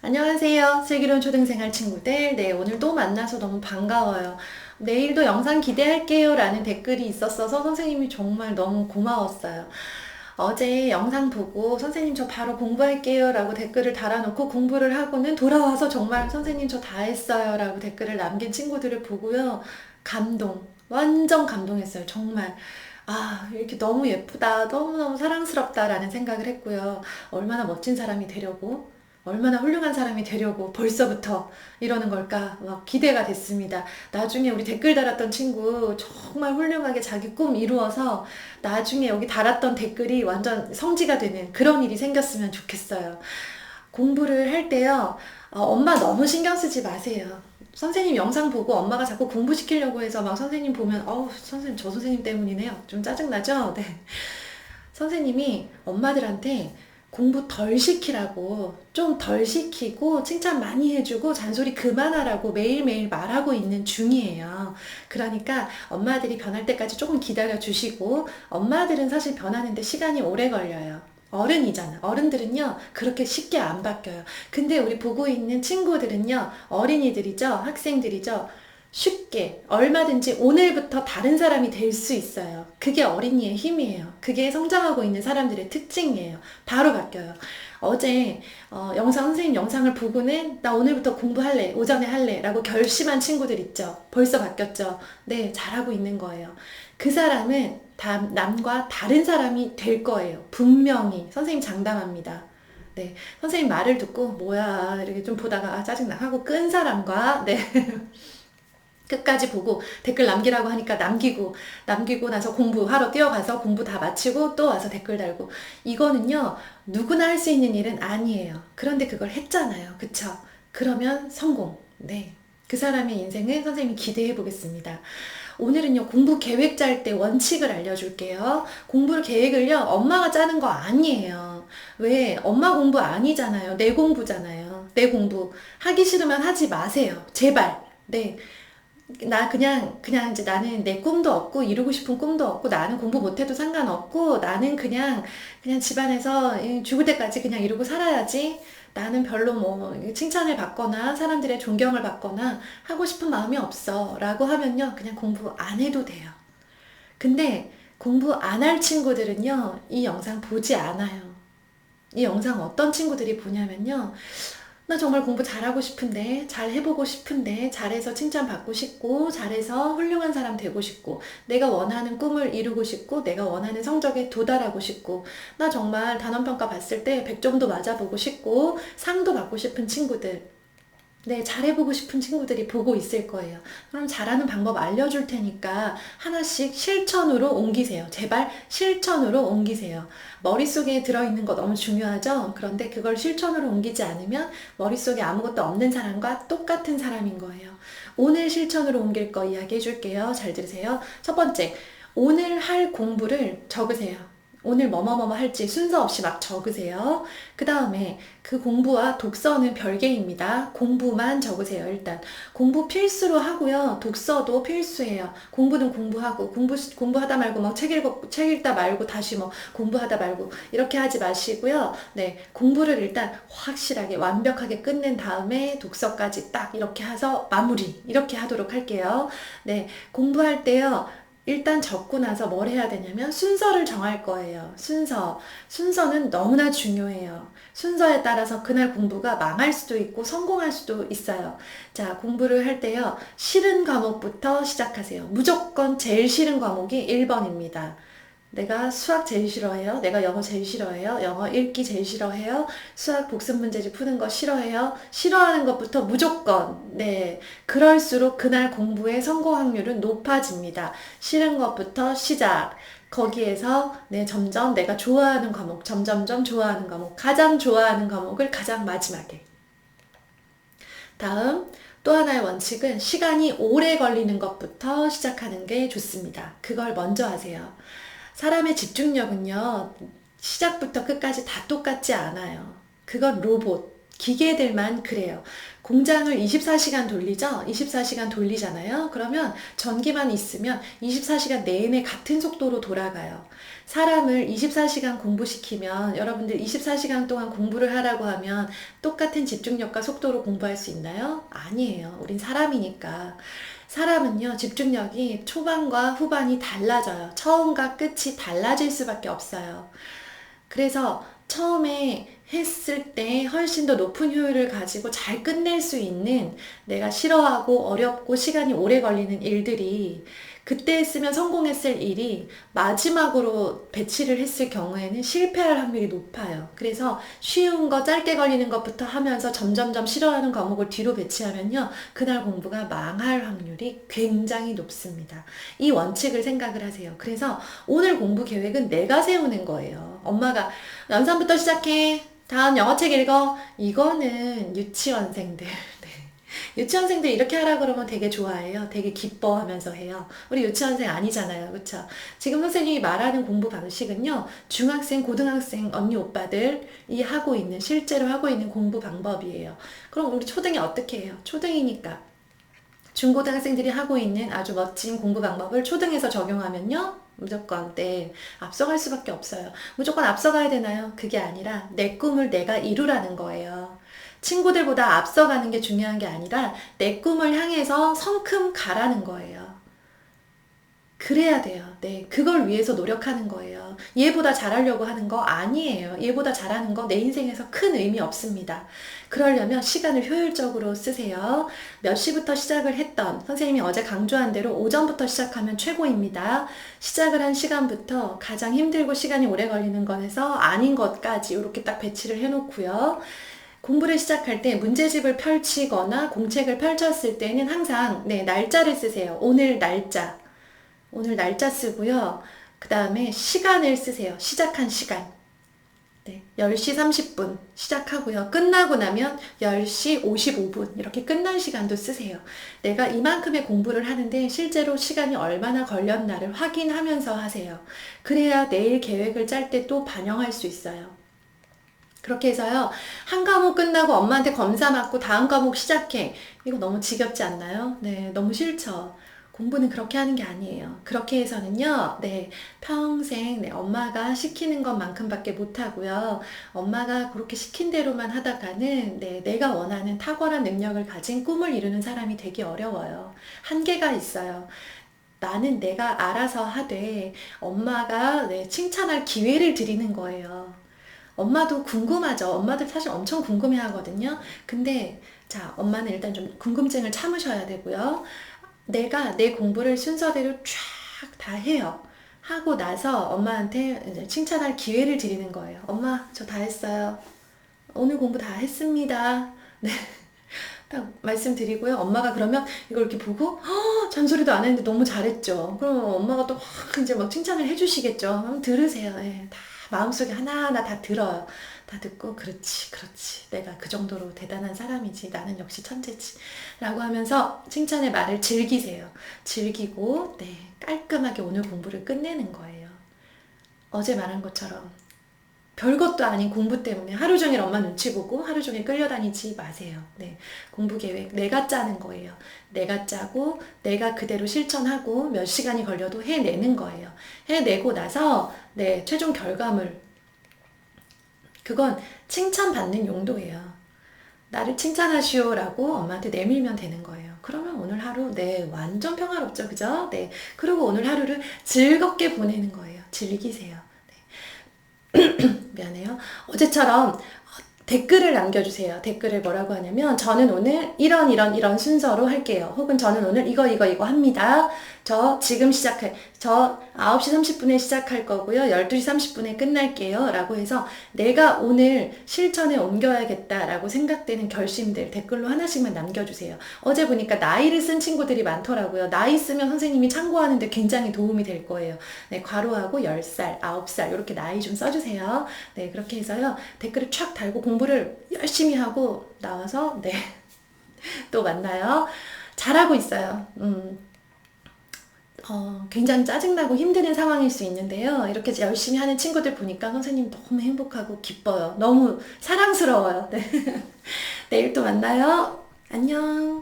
안녕하세요. 슬기로운 초등생활 친구들. 네, 오늘 또 만나서 너무 반가워요. 내일도 영상 기대할게요 라는 댓글이 있었어서 선생님이 정말 너무 고마웠어요. 어제 영상 보고 선생님 저 바로 공부할게요 라고 댓글을 달아놓고 공부를 하고는 돌아와서 정말 선생님 저 다 했어요 라고 댓글을 남긴 친구들을 보고요. 감동. 완전 감동했어요. 정말. 아, 이렇게 너무 예쁘다. 너무너무 사랑스럽다라는 생각을 했고요. 얼마나 멋진 사람이 되려고 얼마나 훌륭한 사람이 되려고 벌써부터 이러는 걸까 막 기대가 됐습니다. 나중에 우리 댓글 달았던 친구 정말 훌륭하게 자기 꿈 이루어서 나중에 여기 달았던 댓글이 완전 성지가 되는 그런 일이 생겼으면 좋겠어요. 공부를 할 때요, 엄마 너무 신경 쓰지 마세요. 선생님 영상 보고 엄마가 자꾸 공부시키려고 해서 막 선생님 보면, 선생님 저 선생님 때문이네요. 좀 짜증나죠? 네. 선생님이 엄마들한테 공부 덜 시키라고 좀 덜 시키고 칭찬 많이 해주고 잔소리 그만하라고 매일매일 말하고 있는 중이에요. 그러니까 엄마들이 변할 때까지 조금 기다려 주시고 엄마들은 사실 변하는데 시간이 오래 걸려요. 어른이잖아. 어른들은요, 그렇게 쉽게 안 바뀌어요. 근데 우리 보고 있는 친구들은요, 어린이들이죠, 학생들이죠, 쉽게 얼마든지 오늘부터 다른 사람이 될 수 있어요. 그게 어린이의 힘이에요. 그게 성장하고 있는 사람들의 특징이에요. 바로 바뀌어요. 어제 선생님 영상을 보고는 나 오늘부터 공부할래, 오전에 할래 라고 결심한 친구들 있죠. 벌써 바뀌었죠. 네, 잘하고 있는 거예요. 그 사람은 남과 다른 사람이 될 거예요. 분명히. 선생님 장담합니다. 네, 선생님 말을 듣고 뭐야 이렇게 좀 보다가 짜증나 하고 끈 사람과 네. 끝까지 보고 댓글 남기라고 하니까 남기고 나서 공부하러 뛰어가서 공부 다 마치고 또 와서 댓글 달고 이거는요 누구나 할 수 있는 일은 아니에요. 그런데 그걸 했잖아요. 그쵸? 그러면 성공. 네. 그 사람의 인생을 선생님이 기대해 보겠습니다. 오늘은요 공부 계획 짤 때 원칙을 알려줄게요. 공부 계획을요 엄마가 짜는 거 아니에요. 왜? 엄마 공부 아니잖아요. 내 공부잖아요. 내 공부 하기 싫으면 하지 마세요. 제발. 네. 그냥 이제 나는 내 꿈도 없고 이루고 싶은 꿈도 없고 나는 공부 못해도 상관없고 나는 그냥 집안에서 죽을 때까지 그냥 이러고 살아야지. 나는 별로 뭐 칭찬을 받거나 사람들의 존경을 받거나 하고 싶은 마음이 없어. 라고 하면요. 그냥 공부 안 해도 돼요. 근데 공부 안 할 친구들은요. 이 영상 보지 않아요. 이 영상 어떤 친구들이 보냐면요. 나 정말 공부 잘하고 싶은데, 잘 해보고 싶은데, 잘해서 칭찬받고 싶고, 잘해서 훌륭한 사람 되고 싶고, 내가 원하는 꿈을 이루고 싶고, 내가 원하는 성적에 도달하고 싶고, 나 정말 단원평가 봤을 때 100점도 맞아보고 싶고, 상도 받고 싶은 친구들. 네, 잘해보고 싶은 친구들이 보고 있을 거예요. 그럼 잘하는 방법 알려줄 테니까 하나씩 실천으로 옮기세요. 제발 실천으로 옮기세요. 머릿속에 들어있는 거 너무 중요하죠? 그런데 그걸 실천으로 옮기지 않으면 머릿속에 아무것도 없는 사람과 똑같은 사람인 거예요. 오늘 실천으로 옮길 거 이야기해 줄게요. 잘 들으세요. 첫 번째, 오늘 할 공부를 적으세요. 오늘 뭐뭐뭐 할지 순서 없이 막 적으세요. 그 다음에 그 공부와 독서는 별개입니다. 공부만 적으세요, 일단. 공부 필수로 하고요. 독서도 필수예요. 공부는 공부하고, 공부하다 말고 막 책 읽다 말고 다시 뭐 공부하다 말고 이렇게 하지 마시고요. 네. 공부를 일단 확실하게 완벽하게 끝낸 다음에 독서까지 딱 이렇게 해서 마무리. 이렇게 하도록 할게요. 네. 공부할 때요. 일단 적고 나서 뭘 해야 되냐면 순서를 정할 거예요. 순서는 너무나 중요해요. 순서에 따라서 그날 공부가 망할 수도 있고 성공할 수도 있어요. 자, 공부를 할 때요. 싫은 과목부터 시작하세요. 무조건 제일 싫은 과목이 1번입니다. 내가 수학 제일 싫어해요. 내가 영어 제일 싫어해요. 영어 읽기 제일 싫어해요. 수학 복습 문제집 푸는 거 싫어해요. 싫어하는 것부터 무조건. 네. 그럴수록 그날 공부의 성공 확률은 높아집니다. 싫은 것부터 시작. 거기에서 점점 내가 좋아하는 과목, 점점점 좋아하는 과목, 가장 좋아하는 과목을 가장 마지막에. 다음, 또 하나의 원칙은 시간이 오래 걸리는 것부터 시작하는 게 좋습니다. 그걸 먼저 하세요. 사람의 집중력은요, 시작부터 끝까지 다 똑같지 않아요. 그건 로봇, 기계들만 그래요. 공장을 24시간 돌리죠? 24시간 돌리잖아요? 그러면 전기만 있으면 24시간 내내 같은 속도로 돌아가요. 사람을 24시간 공부시키면 여러분들 24시간 동안 공부를 하라고 하면 똑같은 집중력과 속도로 공부할 수 있나요? 아니에요. 우린 사람이니까. 사람은요, 집중력이 초반과 후반이 달라져요. 처음과 끝이 달라질 수밖에 없어요. 그래서 처음에 했을 때 훨씬 더 높은 효율을 가지고 잘 끝낼 수 있는 내가 싫어하고 어렵고 시간이 오래 걸리는 일들이 그때 했으면 성공했을 일이 마지막으로 배치를 했을 경우에는 실패할 확률이 높아요. 그래서 쉬운 거 짧게 걸리는 것부터 하면서 점점점 싫어하는 과목을 뒤로 배치하면요. 그날 공부가 망할 확률이 굉장히 높습니다. 이 원칙을 생각을 하세요. 그래서 오늘 공부 계획은 내가 세우는 거예요. 엄마가 연산부터 시작해. 다음 영어책 읽어. 이거는 유치원생들. 네. 유치원생들 이렇게 하라 그러면 되게 좋아해요. 되게 기뻐하면서 해요. 우리 유치원생 아니잖아요. 그쵸? 지금 선생님이 말하는 공부 방식은요. 중학생, 고등학생, 언니, 오빠들이 하고 있는, 실제로 하고 있는 공부 방법이에요. 그럼 우리 초등이 어떻게 해요? 초등이니까. 중고등학생들이 하고 있는 아주 멋진 공부 방법을 초등에서 적용하면요. 무조건 앞서갈 수밖에 없어요. 무조건 앞서가야 되나요? 그게 아니라 내 꿈을 내가 이루라는 거예요. 친구들보다 앞서가는 게 중요한 게 아니라 내 꿈을 향해서 성큼 가라는 거예요. 그래야 돼요. 네, 그걸 위해서 노력하는 거예요. 얘보다 잘하려고 하는 거 아니에요. 얘보다 잘하는 거 내 인생에서 큰 의미 없습니다. 그러려면 시간을 효율적으로 쓰세요. 몇 시부터 시작을 했던 선생님이 어제 강조한 대로 오전부터 시작하면 최고입니다. 시작을 한 시간부터 가장 힘들고 시간이 오래 걸리는 것에서 아닌 것까지 이렇게 딱 배치를 해놓고요. 공부를 시작할 때 문제집을 펼치거나 공책을 펼쳤을 때는 항상 날짜를 쓰세요. 오늘 날짜 쓰고요. 그 다음에 시간을 쓰세요. 시작한 시간. 10시 30분 시작하고요. 끝나고 나면 10시 55분 이렇게 끝난 시간도 쓰세요. 내가 이만큼의 공부를 하는데 실제로 시간이 얼마나 걸렸나를 확인하면서 하세요. 그래야 내일 계획을 짤 때 또 반영할 수 있어요. 그렇게 해서요. 한 과목 끝나고 엄마한테 검사 받고 다음 과목 시작해. 이거 너무 지겹지 않나요? 네, 너무 싫죠. 공부는 그렇게 하는 게 아니에요. 그렇게 해서는요, 평생, 엄마가 시키는 것만큼밖에 못하고요. 엄마가 그렇게 시킨 대로만 하다가는, 내가 원하는 탁월한 능력을 가진 꿈을 이루는 사람이 되기 어려워요. 한계가 있어요. 나는 내가 알아서 하되, 엄마가 칭찬할 기회를 드리는 거예요. 엄마도 궁금하죠. 엄마들 사실 엄청 궁금해 하거든요. 근데, 자, 엄마는 일단 좀 궁금증을 참으셔야 되고요. 내가 내 공부를 순서대로 쫙 다 해요. 하고 나서 엄마한테 이제 칭찬할 기회를 드리는 거예요. 엄마, 저 다 했어요. 오늘 공부 다 했습니다. 네. 딱 말씀드리고요. 엄마가 그러면 이걸 이렇게 보고, 잔소리도 안 했는데 너무 잘했죠. 그럼 엄마가 또 이제 막 칭찬을 해주시겠죠. 그럼 들으세요. 다 마음속에 하나하나 다 들어요. 다 듣고 그렇지 내가 그 정도로 대단한 사람이지 나는 역시 천재지 라고 하면서 칭찬의 말을 즐기세요. 즐기고 깔끔하게 오늘 공부를 끝내는 거예요. 어제 말한 것처럼 별것도 아닌 공부 때문에 하루 종일 엄마 눈치 보고 하루 종일 끌려다니지 마세요. 공부 계획 내가 짜는 거예요. 내가 짜고 내가 그대로 실천하고 몇 시간이 걸려도 해내는 거예요. 해내고 나서 최종 결과물 그건 칭찬받는 용도예요. 나를 칭찬하시오라고 엄마한테 내밀면 되는 거예요. 그러면 오늘 하루 완전 평화롭죠. 그죠? 그리고 오늘 하루를 즐겁게 보내는 거예요. 즐기세요. 미안해요. 어제처럼 댓글을 남겨주세요. 댓글을 뭐라고 하냐면 저는 오늘 이런 순서로 할게요. 혹은 저는 오늘 이거 합니다. 저 9시 30분에 시작할 거고요. 12시 30분에 끝날게요. 라고 해서 내가 오늘 실천에 옮겨야겠다 라고 생각되는 결심들 댓글로 하나씩만 남겨주세요. 어제 보니까 나이를 쓴 친구들이 많더라고요. 나이 쓰면 선생님이 참고하는데 굉장히 도움이 될 거예요. 괄호하고 10살, 9살 이렇게 나이 좀 써주세요. 그렇게 해서요. 댓글을 촥 달고 공부를 열심히 하고 나와서 또 만나요. 잘하고 있어요. 굉장히 짜증나고 힘드는 상황일 수 있는데요. 이렇게 열심히 하는 친구들 보니까 선생님 너무 행복하고 기뻐요. 너무 사랑스러워요. 내일 또 만나요. 안녕.